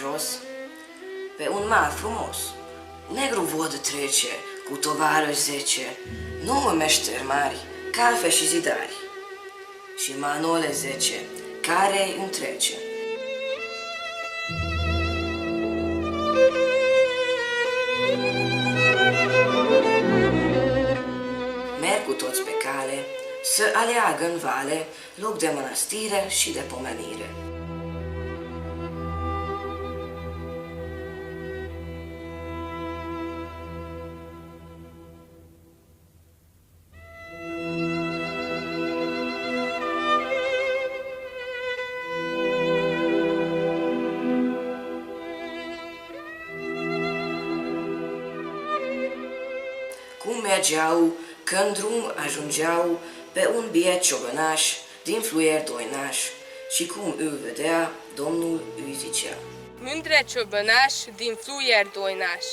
jos, pe un mal frumos. Negru văd trece, cu tovarăși 10, 9 meșteri mari, calfe și zidari, și Manole 10, care-i întrece. Merg cu toți pe cale, să aleagă în vale loc de mănăstire și de pomenire. Cum mergeau, că în drum ajungeau pe un biet ciobănaș din fluier doinaș, și cum îl vedea, Domnul îi zicea: Mândre ciobănaș din fluier doinaș,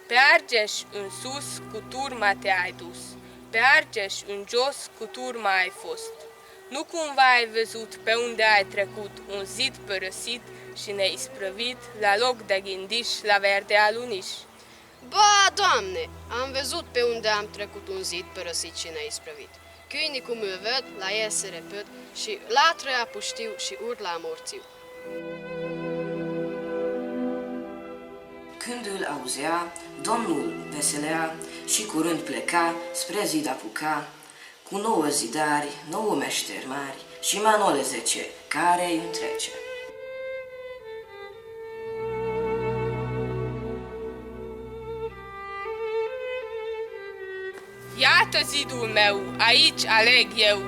pe Argeș în sus cu turma te-ai dus, pe Argeș în jos cu turma ai fost. Nu cumva ai văzut pe unde ai trecut un zid părăsit și neisprăvit, la loc de ghindiș la verde aluniș? Ba, Doamne, am văzut pe unde am trecut un zid părăsit și neisprăvit. Câinii cum îl văd, la el se repăd și latră apuștiu și urla amorțiu. Când îl auzea, Domnul veselea și curând pleca spre zid apuca, cu 9 zidari, 9 meșteri mari și Manole 10, care îi întrece. Iată zidul meu, aici aleg eu,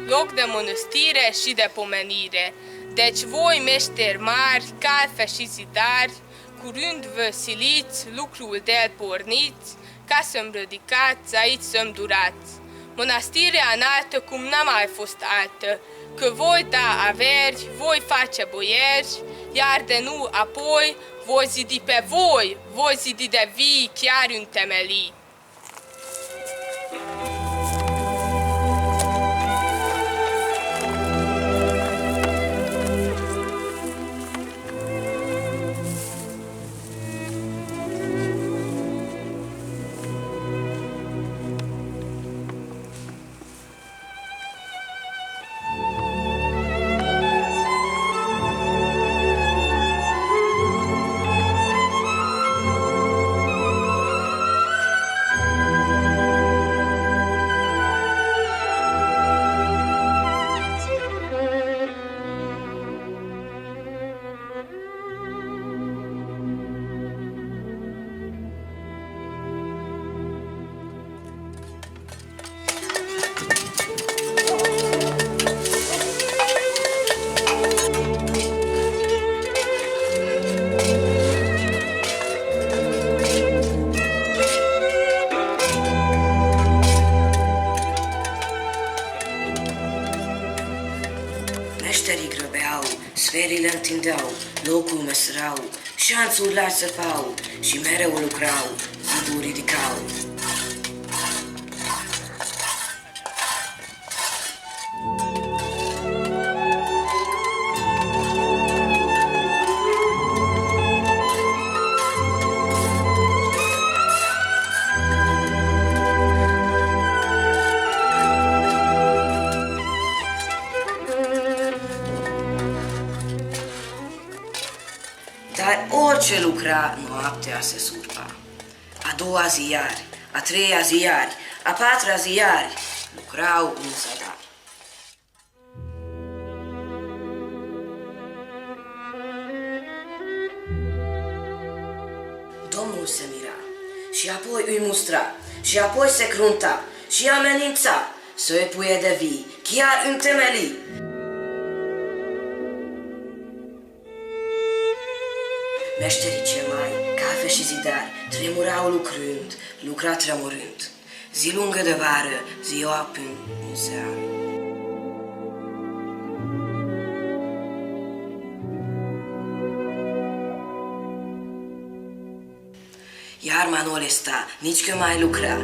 loc de mănăstire și de pomenire. Deci voi, meșteri mari, calfe și zidari, curând vă siliți, lucrul de-l porniți, ca să-mi ridicați, aici să-mi durați. Mănastirea înaltă cum n-a mai fost altă, că voi da averi, voi face boieri, iar de nu apoi voi zidi pe voi zidi de vii chiar în temelii. Meșterii grăbeau, sferile întindeau, locul măsrau, șanțuri la săpau și mereu lucrau, zidul ridicau. Dar orice lucra, noaptea se surpa. A doua zi iari, a treia zi iari, a patra zi iari, lucrau în zadar. Domnul se mira și apoi îi mustra și apoi se crunta și amenința să îi puie de vii, chiar în temelii. Meșterii cei mari, calfe și zidari, tremurau lucrând, lucra tremurând, zi lungă de vară, ziua până în seară. Iar Manole sta, nici că mai lucra.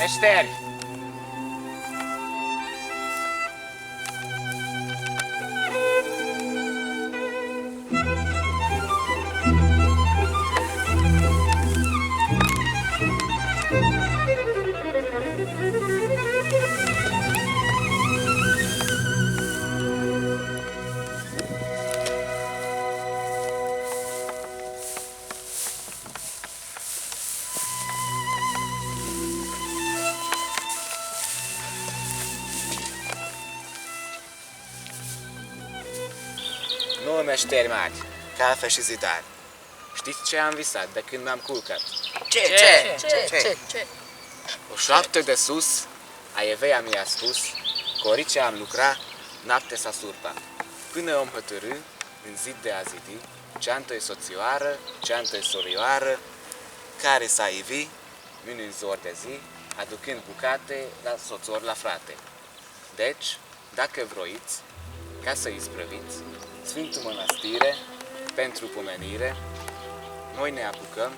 Meșteri! Nu, meșteri mari, calfe și zidari. Știți ce am visat de când m-am culcat? Ce? O șoaptă de sus, a Evea mi-a spus, că orice am lucrat, noapte s-a surpa. Până om hotărâ, în zid de a zidi, ceantă-i soțioară, ceantă-i sorioară, care s-a ivi, mâini în zor de zi, aducând bucate la soțor la frate. Deci, dacă vroiți, ca să isprăviți, Sfântul Mănăstire, pentru pomenire, noi ne apucăm,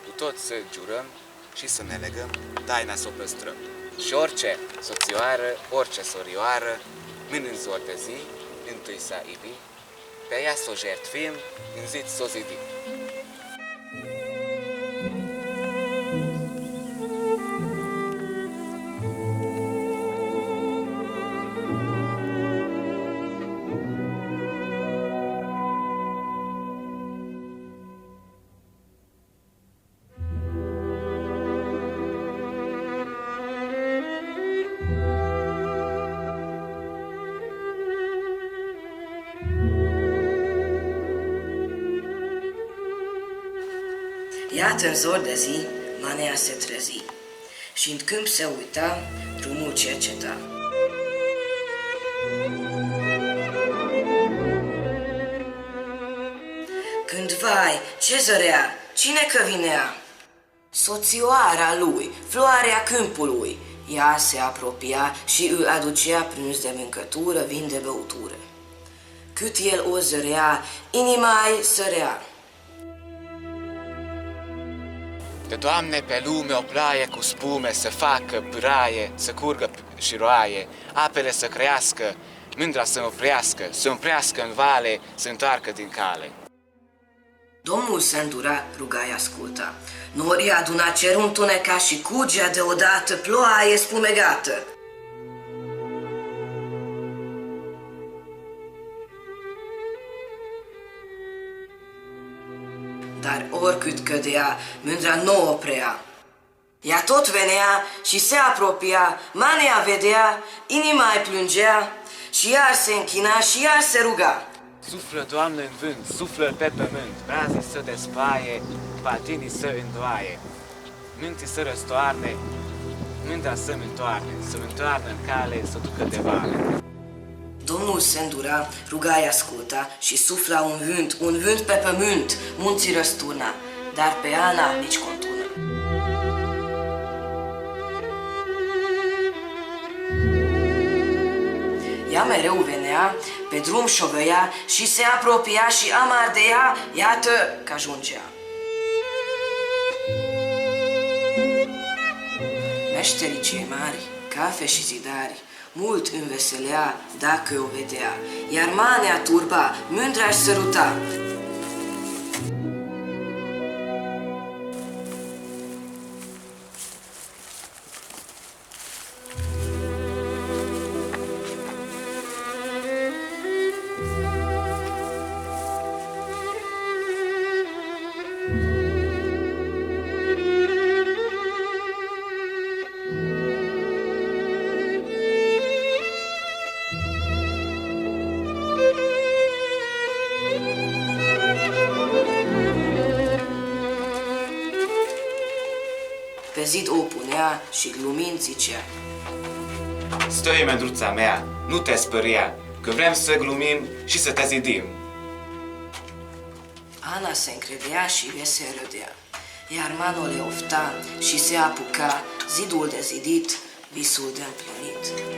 cu toți să jurăm și să ne legăm, taina să o păstrăm. Și orice soțioară, orice sorioară, mâini în zor de zi, întâi s-a ivi, pe ea s-o jertfim, în zid s-o zidim. Iată în zor de zi, Manea se trezi și în câmp se uita, drumul cerceta. Când vai, ce zărea, cine că vinea? Soțioara lui, floarea câmpului. Ea se apropia și îi aducea prânz de mâncătură, vin de băutură. Cât el o zărea, inima-i sărea. De Doamne pe lume o ploaie cu spume să facă pâraie, să curgă și roaie, apele să crească, mândra să oprească, să împrească în vale, să întoarcă din cale. Domnul se îndura, ruga-i asculta. Norii aduna cerul întuneca și cugea deodată ploaie spumegată. Dar oricât cădea, mândra nu oprea. Ea tot venea și se apropia, Manea vedea, inima-i plângea și iar se închina și iar se ruga. Suflă, Doamne, în vânt, suflă pe pământ, brazii să despaie, patinii să îndoaie, minții să răstoarne, mândra să-mi întoarnă în cale, să ducă de vale. Domnul se îndura, ruga-i asculta și sufla un vânt pe pământ, munții răsturna, dar pe Ana nici conturnă. Ea mereu venea, pe drum șovăia și se apropia și amar de ea, iată că ajungea. Meșterii cei mari, cafe și zidari, mult înveselea dacă o vedea, iar Manea turba, mândra-și săruta. Pe zid o punea și glumind zicea: Stai, mândruța mea, nu te spăria, că vrem să glumim și să te zidim. Ana se încredea și se râdea, iar Manole ofta și se apuca, zidul de zidit, visul de împlinit.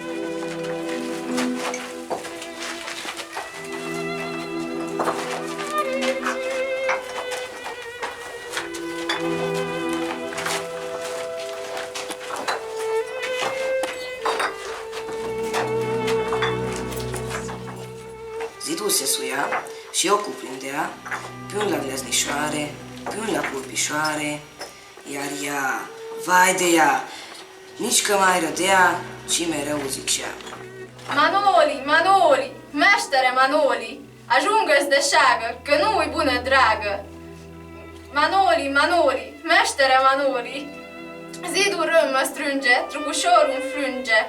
Zidul se suia și o cuprindea până la gleznișoare, până la pulpișoare, iar ea, vai de ea, nici că mai rădea, ci mereu zicea: Manoli, Manoli, meștere Manoli, ajungă-ți de șagă, că nu-i bună dragă. Manoli, Manoli, meștere Manoli, zidul râm mă strânge, trupușorul înfrânge.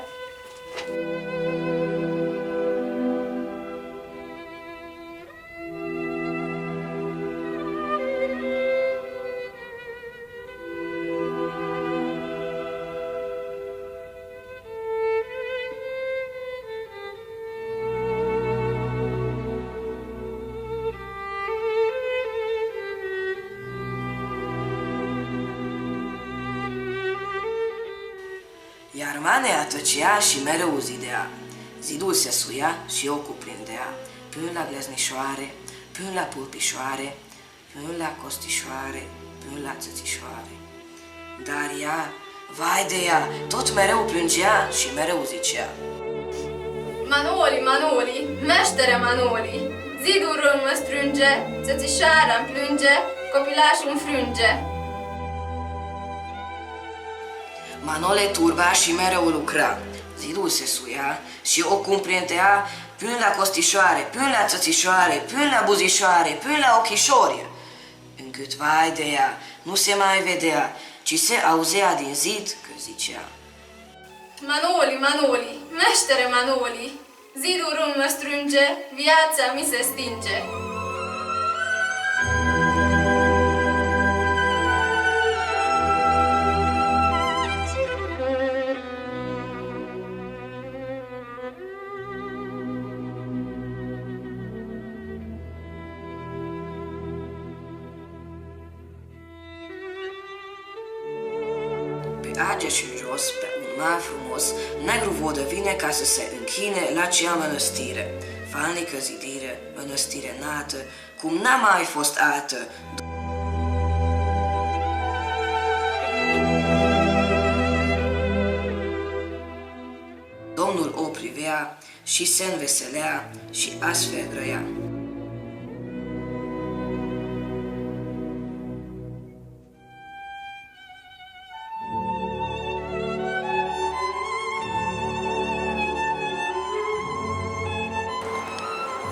Iar manea tăcea și mereu zidea. Zidul se suia și o cuprindea până la gleznișoare, până la pulpișoare, până la costișoare, până la țățișoare. Dar ea, vai de ea, tot mereu plângea și mereu zicea: Manoli, Manoli, meștere Manoli, zidul râm mă strânge, țățișoara-mi plânge, copilașul înfrânge. Manole turba și mereu lucra. Zidul se suia și o cumprindea până la costișoare, până la țățișoare, până la buzișoare, până la ochișoare, încât, vai de ea, nu se mai vedea, ci se auzea din zid că zicea: Manoli, Manoli, meștere Manoli, zidul râm mă strânge, viața mi se stinge. Pe age și jos, pe un mar frumos, negru vodă vine ca să se închine la cea mănăstire. Falnică zidire, mănăstire nată, cum n-a mai fost altă. Domnul o privea și se înveselea și astfel grăia.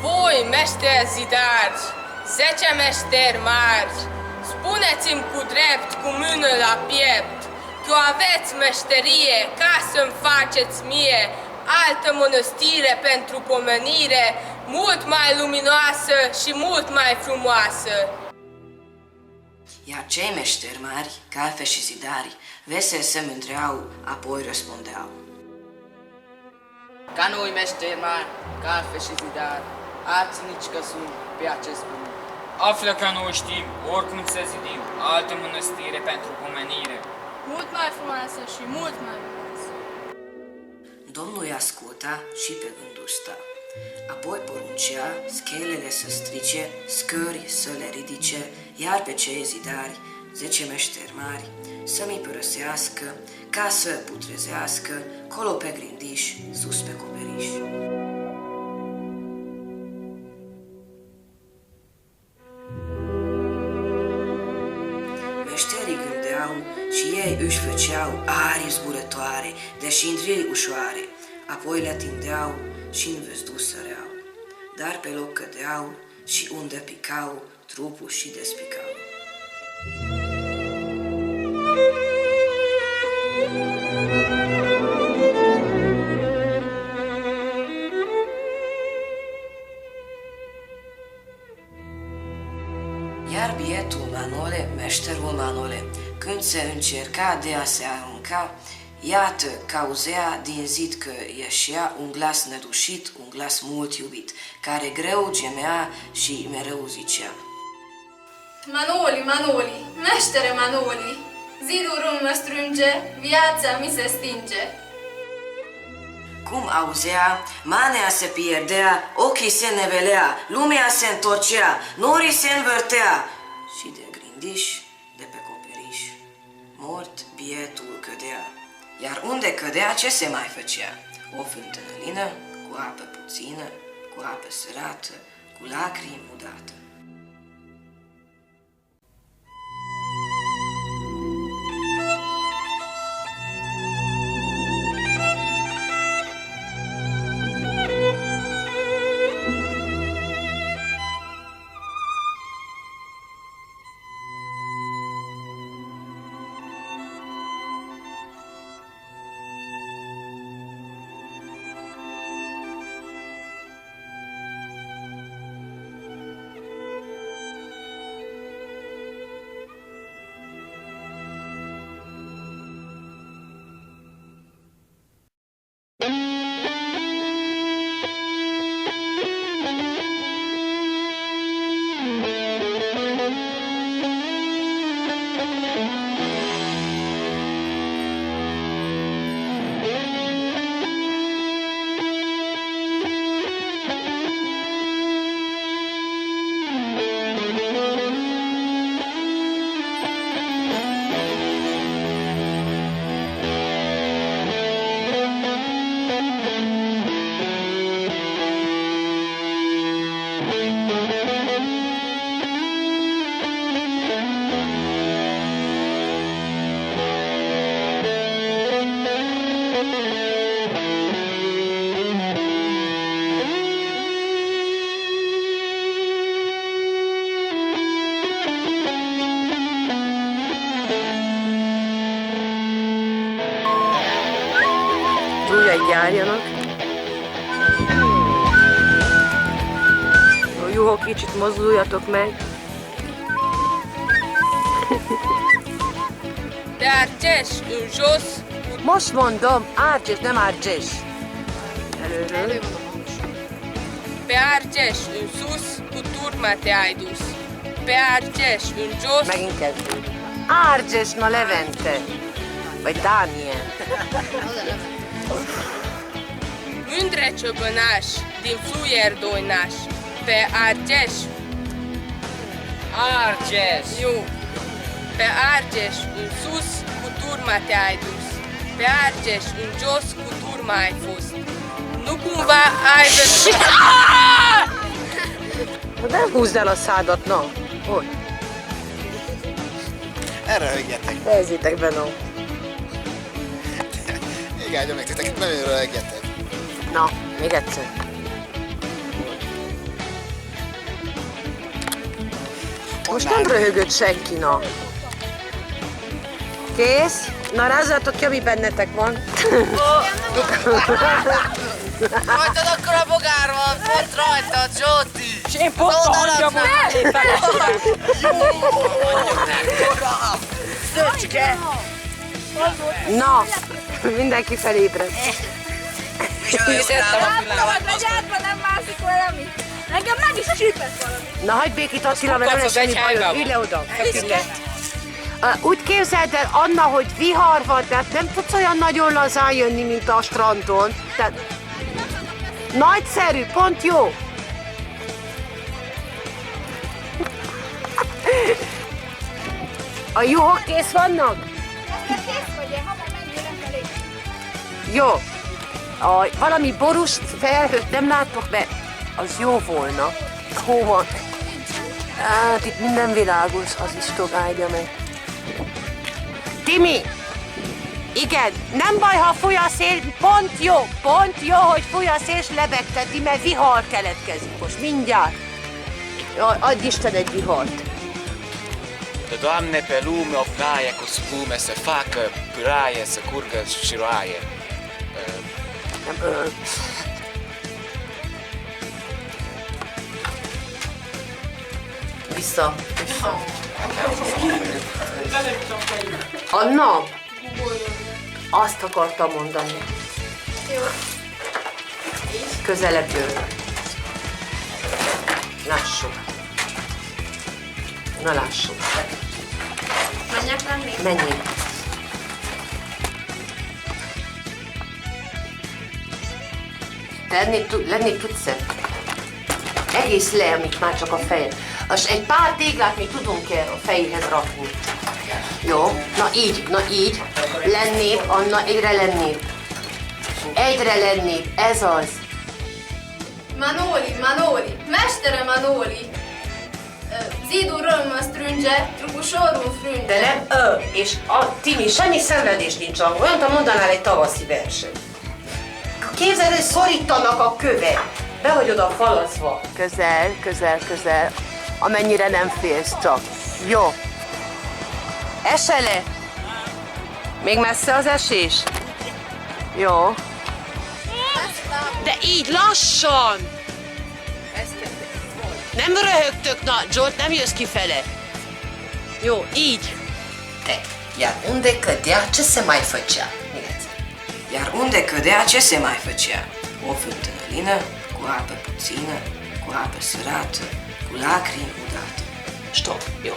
Voi, meșteri zidari, 10 meșteri mari, spuneți-mi cu drept, cu mână la piept, că aveți meșterie ca să-mi faceți mie altă mănăstire pentru pomenire, mult mai luminoasă și mult mai frumoasă. Iar cei meșteri mari, calfe și zidari, veseli se mândreau, apoi răspundeau: Ca noi meșteri mari, calfe și zidari, alții nici că sunt pe acest pământ. Află că noi știm, oricum să zidim, altă mănăstire pentru pomenire. Mult mai frumoasă și mult mai frumoasă. Domnul îi asculta și pe gândul sta. Apoi poruncea schelele să strice, scări să le ridice, iar pe cei zidari, 10 meșteri mari, să mi părăsească, ca să putrezească, colo pe grindiș, sus pe coperiș. Meșterii gândeau și ei își făceau arii zburătoare, de șindriri ușoare, apoi le atindeau și în văzduh săreau, dar pe loc cădeau și unde picau, trupul și despicau. Iar bietul Manole, meșterul Manole, când se încerca de a se arunca, iată că auzea din zid că ieșea un glas nădușit, un glas mult iubit, care greu gemea și mereu zicea: Manoli, Manoli, meștere Manoli, zidul râm mă strânge, viața mi se stinge. Cum auzea, manea se pierdea, ochii se nevelea, lumea se întorcea, norii se învârtea și de grindiș, de pe coperiș, mort bietul cădea. Iar unde cădea, ce se mai făcea? O fântânălină cu apă puțină, cu apă sărată, cu lacrimi udată. Járjanak. Jó, juhok, kicsit mozduljatok meg. Pe argeș în jos, Most mondom, Árgyes, nem Árgyes. Előről. pe argeș în sus, cu turma te-ai dus. Pe argeș în jos, Megint kezdődik. Árgyes, na Levente. Vagy Dániel. mândre ciobănaș, din fluier doinaș. Pe argeș, Argeș! eu, pe argeș în sus, cu turma te-ai dus. Pe argeș în jos, cu turma ai fost. Nu cumva ai văzut... De húzd el a szádat, na. Hogy? Röhögjetek. Fejezzétek be, no. Még áldja meg titeket, nagyon röhögjetek. Na, még egyszer. Most nem röhögött senki, na. Kész? Na rázzátok ki, ami bennetek van. Rajtad akkor a bogár van, pont rajtad, Zsóti! És én pont a hangyamon Szöcske! Na, mindenki felébred. Nem mászik valami. Nekem meg is csípett valami. Na, hagyd békét, Attila, mert nem lesz semmi bajod. Ülj le oda. Úgy képzeld el, Anna, hogy vihar van, tehát nem tudsz olyan nagyon lazán jönni, mint a strandon. Tehát nagyszerű, pont jó. A juhok kész vannak? Kész vagy én, hamar menjél felé. Jó. Valami borús felhőt nem látok be. Az jó volna. Hó van. Hát itt minden világos, az Isten áldja meg. Timi! Igen, nem baj, ha fúj a szél, pont jó, hogy fúj a szél, és lebegteti, mert vihar keletkezik most, mindjárt. Jaj, adj Isten egy vihart. Da Doamne pe lume o ploaie cu spume să facă pâraie, să curgă și roaie. Vissza. Anna, azt akartam mondani. Közelebb jön. Lássuk. Na lássuk. Menjek lenni? Menjünk. Lenni tudsz-e? Egész le, amíg már csak a fejed. És egy pár téglát még tudunk a fejéhez rakni. Jó? Na így. Lennébb, Anna, egyre lennébb. Ez az. Manoli, Manoli, meștere Manoli! Zidul răm mă strânge, trupușorul frânge. De nem és Timi, semmi szenvedés nincs angol, olyan, mint mondanál egy tavaszi versenyt. Képzeld, hogy szorítanak a követ. Be vagy oda falazva. Közel, közel, közel. Amennyire nem félsz csak. Jó. Esel le. Még messze az esés? Jó. De így lassan! Nem röhögtök, na, George, nem jössz kifele. Jó, így. Te, iar unde cădea, ce se mai făcea? Iar unde cădea, ce se mai făcea? O fântână lină, cu apă puțină, cu apă sărată, cu lacrimi udată. Stop, jó.